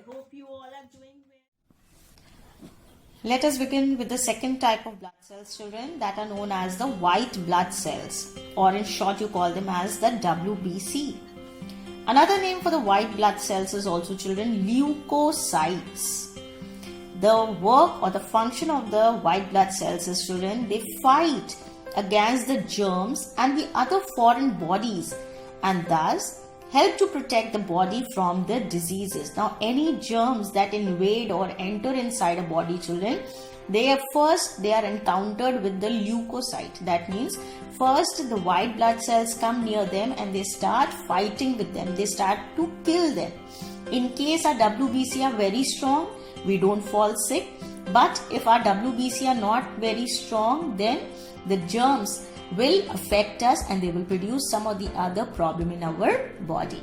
I hope you all are doing well. Let us begin with the second type of blood cells, children, that are known as the white blood cells, or in short you call them as the WBC. Another name for the white blood cells is also, children, leukocytes. The work or the function of the white blood cells is, children, they fight against the germs and the other foreign bodies and thus help to protect the body from the diseases. Now, any germs that invade or enter inside a body, children, they are encountered with the leukocyte. That means first the white blood cells come near them and they start fighting with them. They start to kill them. In case our WBC are very strong, we don't fall sick. But if our WBC are not very strong, then the germs will affect us and they will produce some of the other problem in our body.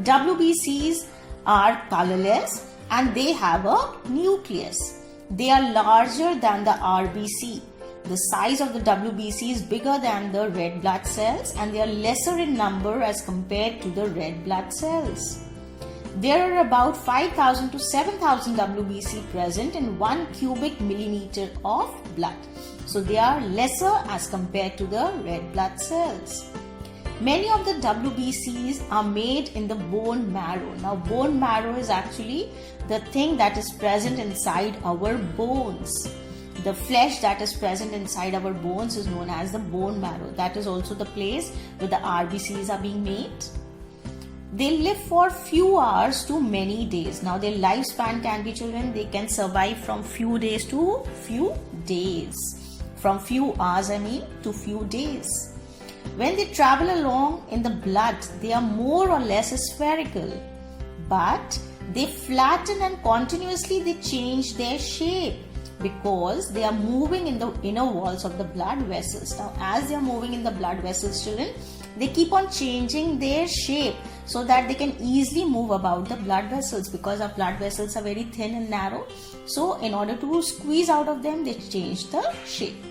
WBCs are colorless and they have a nucleus. They are larger than the RBC. The size of the WBC is bigger than the red blood cells and they are lesser in number as compared to the red blood cells. There are about 5,000 to 7,000 WBC present in 1 cubic millimeter of blood. So they are lesser as compared to the red blood cells. Many of the WBCs are made in the bone marrow. Now, bone marrow is actually the thing that is present inside our bones. The flesh that is present inside our bones is known as the bone marrow. That is also the place where the RBCs are being made. They live for few hours to many days. Now, their lifespan can be, children, they can survive from few days to few days. From few hours, to few days. When they travel along in the blood, they are more or less spherical, but they flatten and continuously they change their shape because they are moving in the inner walls of the blood vessels. Now, as they are moving in the blood vessels, children, they keep on changing their shape so that they can easily move about the blood vessels because our blood vessels are very thin and narrow. So, in order to squeeze out of them, they change the shape.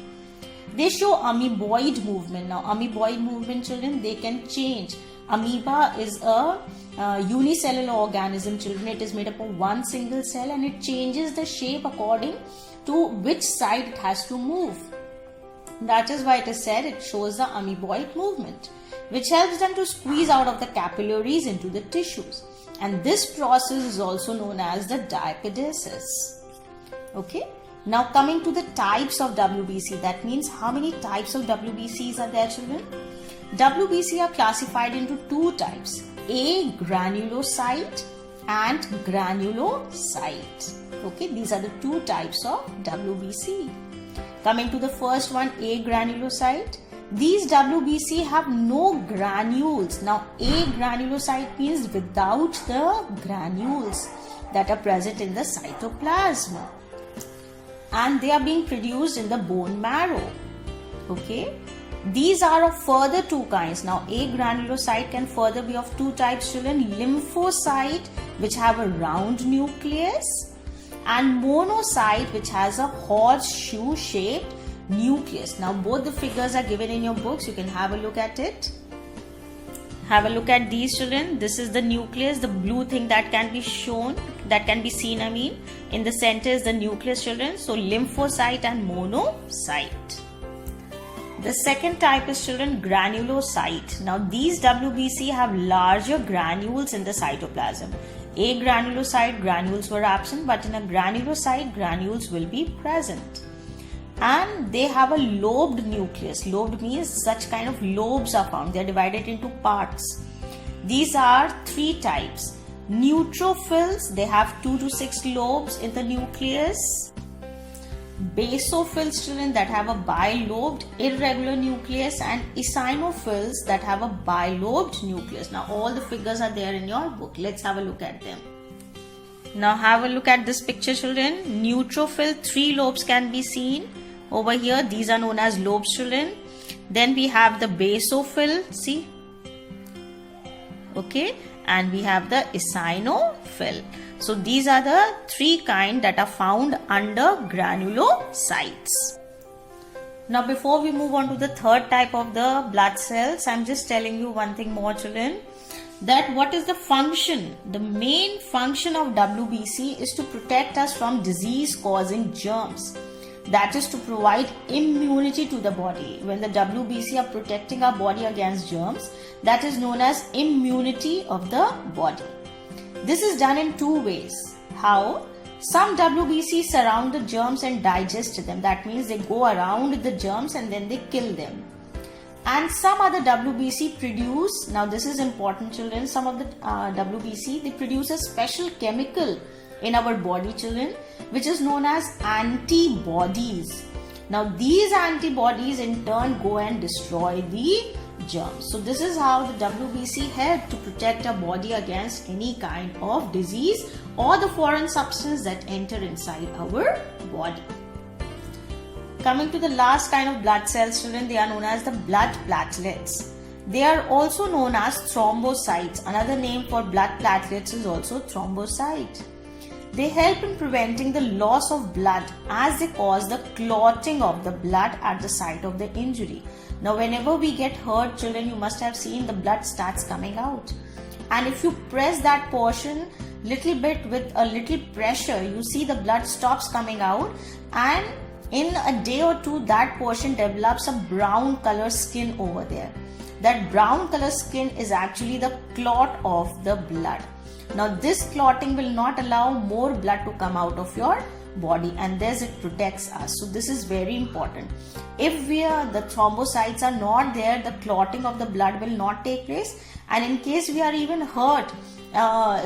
They show amoeboid movement. Now, amoeboid movement, children, they can change. Amoeba is a unicellular organism, children. It is made up of one single cell and it changes the shape according to which side it has to move. That is why it is said it shows the amoeboid movement, which helps them to squeeze out of the capillaries into the tissues. And this process is also known as the diapedesis. Okay. Now, coming to the types of WBC, that means how many types of WBCs are there, children? WBC are classified into two types, agranulocyte and granulocyte. Okay, these are the two types of WBC. Coming to the first one, agranulocyte. These WBC have no granules. Now, agranulocyte means without the granules that are present in the cytoplasm. And they are being produced in the bone marrow. Okay. These are of further two kinds. Now, agranulocyte can further be of two types, children. Lymphocyte, which have a round nucleus, and monocyte, which has a horseshoe shaped nucleus. Now, both the figures are given in your books. You can have a look at it. Have a look at these, children. This is the nucleus, the blue thing that can be shown, that can be seen, in the center is the nucleus, children. So, lymphocyte and monocyte. The second type is, children, granulocyte. Now, these WBC have larger granules in the cytoplasm. Agranulocyte granules were absent, but in a granulocyte, granules will be present. And they have a lobed nucleus. Lobed means such kind of lobes are found. They are divided into parts. These are three types. Neutrophils, they have 2 to 6 lobes in the nucleus. Basophils, children, that have a bilobed irregular nucleus, and eosinophils that have a bilobed nucleus. Now, all the figures are there in your book. Let's have a look at them. Now, have a look at this picture, children. Neutrophil, 3 lobes can be seen. Over here, these are known as lobes, children. Then we have the basophil, see? Okay, and we have the eosinophil. So these are the 3 kinds that are found under granulocytes. Now, before we move on to the third type of the blood cells, I'm just telling you one thing more, children. that what is the function? The main function of WBC is to protect us from disease causing germs. That is to provide immunity to the body. When the WBC are protecting our body against germs, that is known as immunity of the body. This is done in two ways. How? Some WBC surround the germs and digest them. That means they go around the germs and then they kill them. And some other WBC produce, now this is important children, some of the WBC, they produce a special chemical in our body children, which is known as antibodies. Now these antibodies in turn go and destroy the germs. So this is how the WBC help to protect our body against any kind of disease or the foreign substance that enter inside our body. Coming to the last kind of blood cells children, they are known as the blood platelets. They are also known as thrombocytes. Another name for blood platelets is also thrombocyte. They help in preventing the loss of blood as they cause the clotting of the blood at the site of the injury. Now whenever we get hurt children, you must have seen the blood starts coming out. And if you press that portion little bit with a little pressure, you see the blood stops coming out, and in a day or two that portion develops a brown color skin over there. That brown color skin is actually the clot of the blood. Now this clotting will not allow more blood to come out of your body, and thus it protects us. So this is very important. If the thrombocytes are not there, the clotting of the blood will not take place, and in case we are even hurt,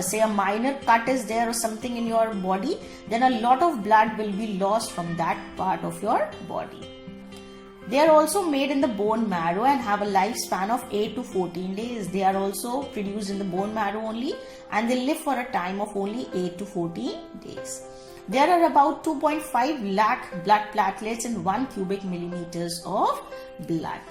say a minor cut is there or something in your body, then a lot of blood will be lost from that part of your body. They are also made in the bone marrow and have a lifespan of 8 to 14 days. They are also produced in the bone marrow only, and they live for a time of only 8 to 14 days. There are about 2.5 lakh blood platelets in 1 cubic millimeters of blood.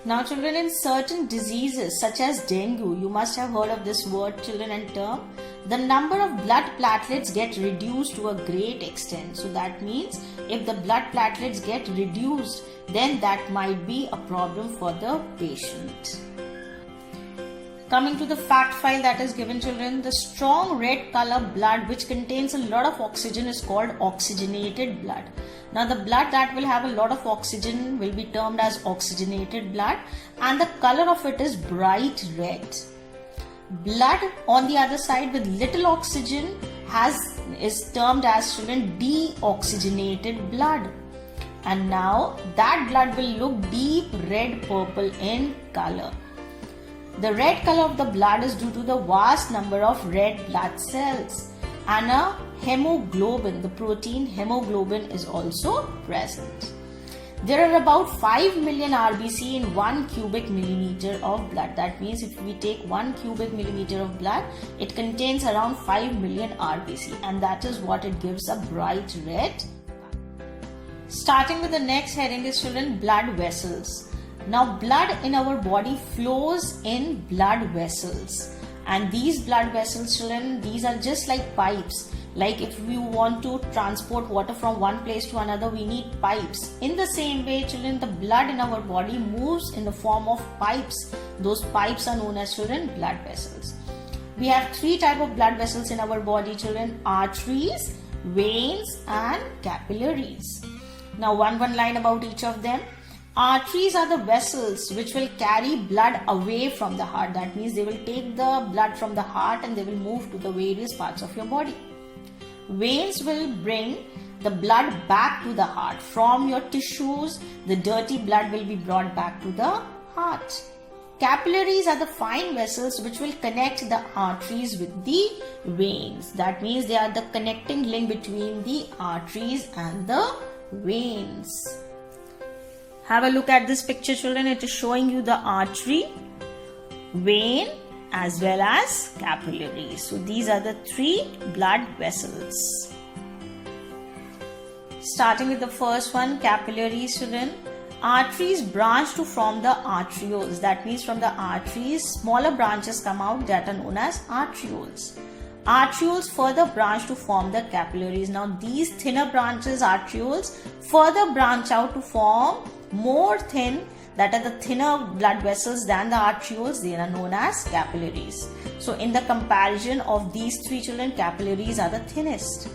Now children, in certain diseases such as dengue, you must have heard of this word children and term, the number of blood platelets get reduced to a great extent. So that means if the blood platelets get reduced, then that might be a problem for the patient. Coming to the fact file that is given children, the strong red color blood which contains a lot of oxygen is called oxygenated blood. Now the blood that will have a lot of oxygen will be termed as oxygenated blood, and the color of it is bright red. Blood on the other side with little oxygen is termed as children deoxygenated blood. And now that blood will look deep red purple in color. The red color of the blood is due to the vast number of red blood cells, and a hemoglobin, the protein hemoglobin, is also present. There are about 5 million RBC in 1 cubic millimeter of blood. That means if we take 1 cubic millimeter of blood, it contains around 5 million RBC, and that is what it gives a bright red. Starting with the next heading is children, blood vessels. Now blood in our body flows in blood vessels, and these blood vessels children, these are just like pipes. Like if we want to transport water from one place to another, we need pipes. In the same way children, the blood in our body moves in the form of pipes. Those pipes are known as children blood vessels. We have 3 types of blood vessels in our body children: arteries, veins and capillaries. Now one line about each of them. Arteries are the vessels which will carry blood away from the heart. That means they will take the blood from the heart and they will move to the various parts of your body. Veins will bring the blood back to the heart. From your tissues, the dirty blood will be brought back to the heart. Capillaries are the fine vessels which will connect the arteries with the veins. That means they are the connecting link between the arteries and the veins. Have a look at this picture children. It is showing you the artery, vein as well as capillaries. So these are the 3 blood vessels. Starting with the first one, capillaries children. Arteries branch to form the arterioles. That means from the arteries, smaller branches come out that are known as arterioles. Arterioles further branch to form the capillaries. Now these thinner branches, arterioles, further branch out to form more thin that are the thinner blood vessels than the arterioles, they are known as capillaries. So in the comparison of these three children, capillaries are the thinnest.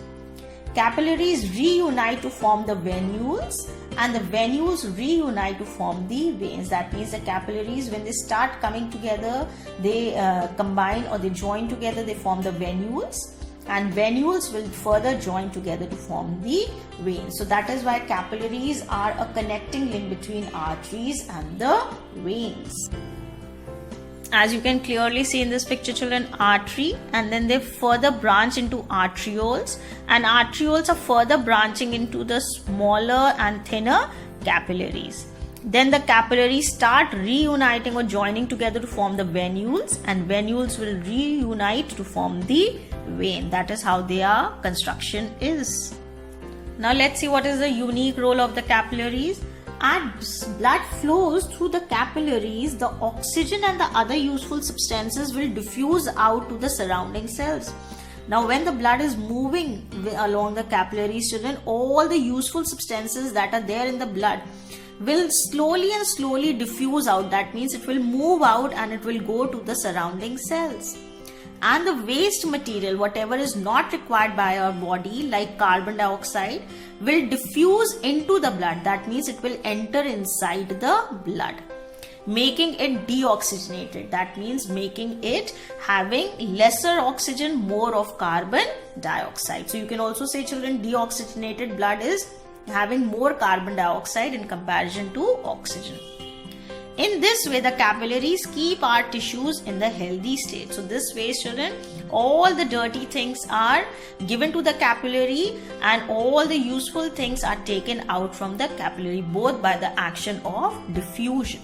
Capillaries reunite to form the venules, and the venules reunite to form the veins. That means the capillaries, when they start coming together, they combine or they join together, they form the venules, and venules will further join together to form the veins. So that is why capillaries are a connecting link between arteries and the veins. As you can clearly see in this picture, children, artery, and then they further branch into arterioles, and arterioles are further branching into the smaller and thinner capillaries. Then the capillaries start reuniting or joining together to form the venules, and venules will reunite to form the vein. That is how their construction is. Now let's see what is the unique role of the capillaries. As blood flows through the capillaries, the oxygen and the other useful substances will diffuse out to the surrounding cells. Now when the blood is moving along the capillaries, children, all the useful substances that are there in the blood will slowly diffuse out. That means it will move out and it will go to the surrounding cells. And the waste material, whatever is not required by our body, like carbon dioxide, will diffuse into the blood. That means it will enter inside the blood, making it deoxygenated. That means making it having lesser oxygen, more of carbon dioxide. So you can also say, children, deoxygenated blood is having more carbon dioxide in comparison to oxygen. In this way, the capillaries keep our tissues in the healthy state. So this way, children, all the dirty things are given to the capillary and all the useful things are taken out from the capillary, both by the action of diffusion.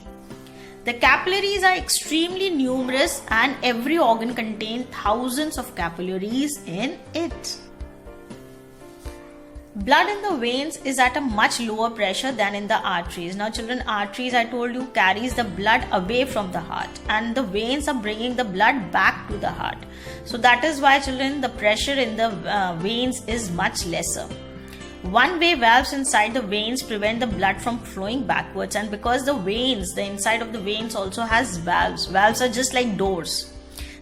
The capillaries are extremely numerous and every organ contains thousands of capillaries in it. Blood in the veins is at a much lower pressure than in the arteries. Now children, arteries, I told you, carries the blood away from the heart, and the veins are bringing the blood back to the heart. So that is why, children, the pressure in the veins is much lesser. One-way valves inside the veins prevent the blood from flowing backwards, and because the veins, the inside of the veins also has valves. Valves are just like doors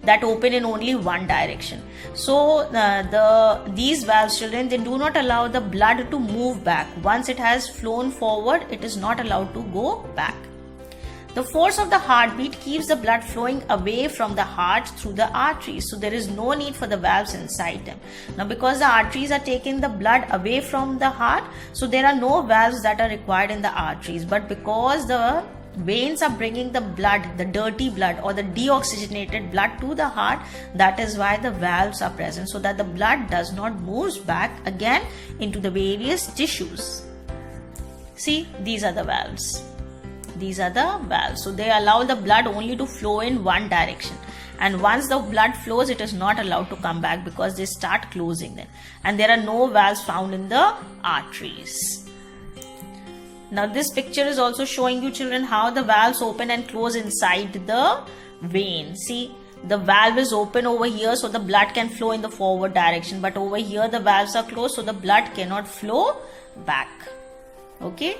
that open in only one direction. So these valves, children, they do not allow the blood to move back. Once it has flown forward, it is not allowed to go back. The force of the heartbeat keeps the blood flowing away from the heart through the arteries. So there is no need for the valves inside them. Now because the arteries are taking the blood away from the heart, so there are no valves that are required in the arteries. But because the veins are bringing the blood, the dirty blood or the deoxygenated blood to the heart, that is why the valves are present, so that the blood does not move back again into the various tissues. See, these are the valves. These are the valves. So they allow the blood only to flow in one direction. And once the blood flows, it is not allowed to come back because they start closing then. And there are no valves found in the arteries. Now this picture is also showing you, children, how the valves open and close inside the vein. See, the valve is open over here so the blood can flow in the forward direction. But over here the valves are closed so the blood cannot flow back. Okay.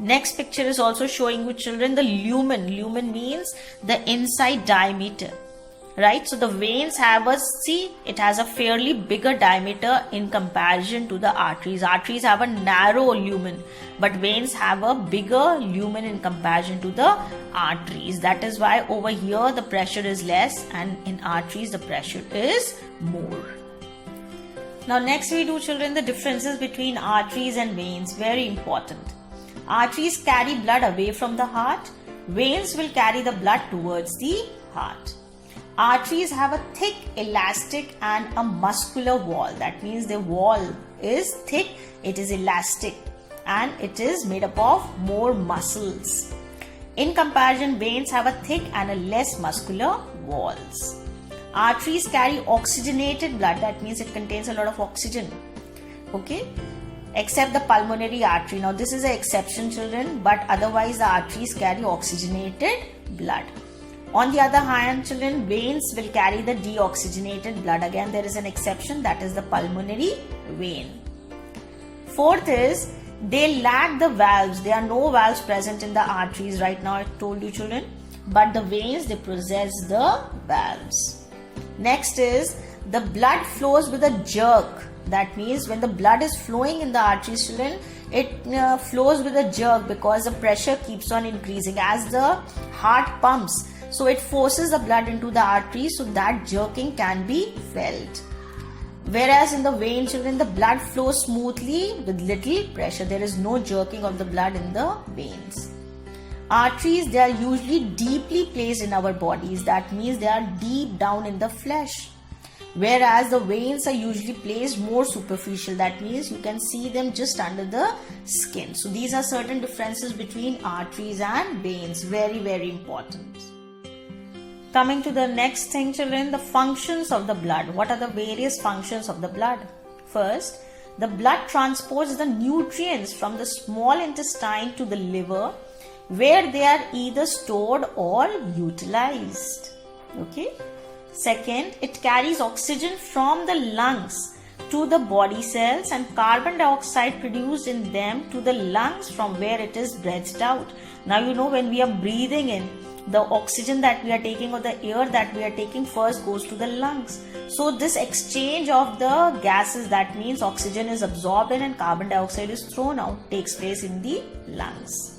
Next picture is also showing you, children, the lumen. Lumen means the inside diameter. Right, so the veins have it has a fairly bigger diameter in comparison to the arteries. Arteries have a narrow lumen, but veins have a bigger lumen in comparison to the arteries. That is why over here the pressure is less and in arteries the pressure is more. Now next we do, children, the differences between arteries and veins. Very important. Arteries carry blood away from the heart. Veins will carry the blood towards the heart. Arteries have a thick, elastic and a muscular wall. That means the wall is thick, it is elastic and it is made up of more muscles. In comparison, veins have a thick and a less muscular walls. Arteries carry oxygenated blood. That means it contains a lot of oxygen. Okay. Except the pulmonary artery. Now this is an exception, children, but otherwise the arteries carry oxygenated blood. On the other hand, children, veins will carry the deoxygenated blood. Again, there is an exception, that is the pulmonary vein. Fourth is, They lack the valves. There are no valves present in the arteries right now, I told you children. But the veins, they possess the valves. Next is the blood flows with a jerk. That means when the blood is flowing in the arteries, children, it flows with a jerk because the pressure keeps on increasing as the heart pumps. So it forces the blood into the arteries, so that jerking can be felt. Whereas in the vein, children, the blood flows smoothly with little pressure. There is no jerking of the blood in the veins. Arteries, they are usually deeply placed in our bodies. That means they are deep down in the flesh. Whereas the veins are usually placed more superficial. That means you can see them just under the skin. So these are certain differences between arteries and veins. Very, very important. Coming to the next thing, children, the functions of the blood. What are the various functions of the blood? First, the blood transports the nutrients from the small intestine to the liver, where they are either stored or utilized. Okay. Second, it carries oxygen from the lungs to the body cells and carbon dioxide produced in them to the lungs from where it is breathed out. Now you know when we are breathing in, the oxygen that we are taking or the air that we are taking first goes to the lungs. So this exchange of the gases, that means oxygen is absorbed in and carbon dioxide is thrown out, takes place in the lungs.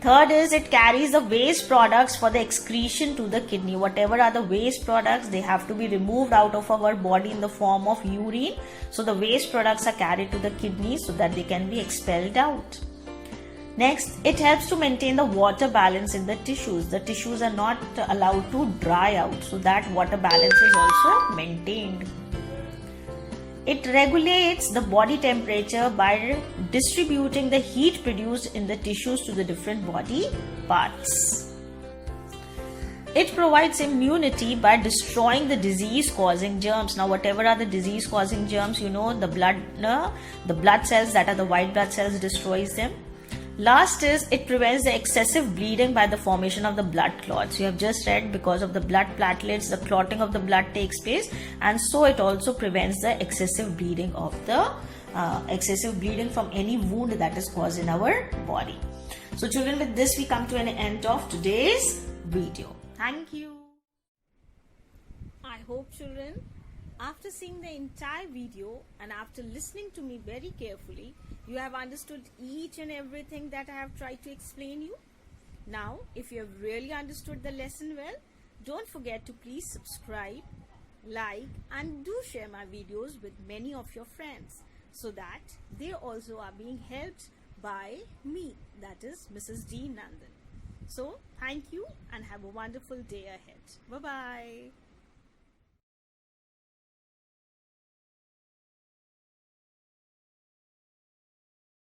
Third is it carries the waste products for the excretion to the kidney. Whatever are the waste products, they have to be removed out of our body in the form of urine. So the waste products are carried to the kidney so that they can be expelled out. Next, it helps to maintain the water balance in the tissues. The tissues are not allowed to dry out, so that water balance is also maintained. It regulates the body temperature by distributing the heat produced in the tissues to the different body parts. It provides immunity by destroying the disease-causing germs. Now, whatever are the disease-causing germs, you know, the blood cells, that are the white blood cells, destroys them. Last is it prevents the excessive bleeding by the formation of the blood clots. You have just read, because of the blood platelets, the clotting of the blood takes place, and so it also prevents the excessive bleeding of the from any wound that is caused in our body. So children, with this we come to an end of today's video. Thank you. I hope, children, after seeing the entire video and after listening to me very carefully, you have understood each and everything that I have tried to explain you. Now, if you have really understood the lesson well, don't forget to please subscribe, like, and do share my videos with many of your friends so that they also are being helped by me, that is Mrs. D. Nandan. So, thank you and have a wonderful day ahead. Bye-bye.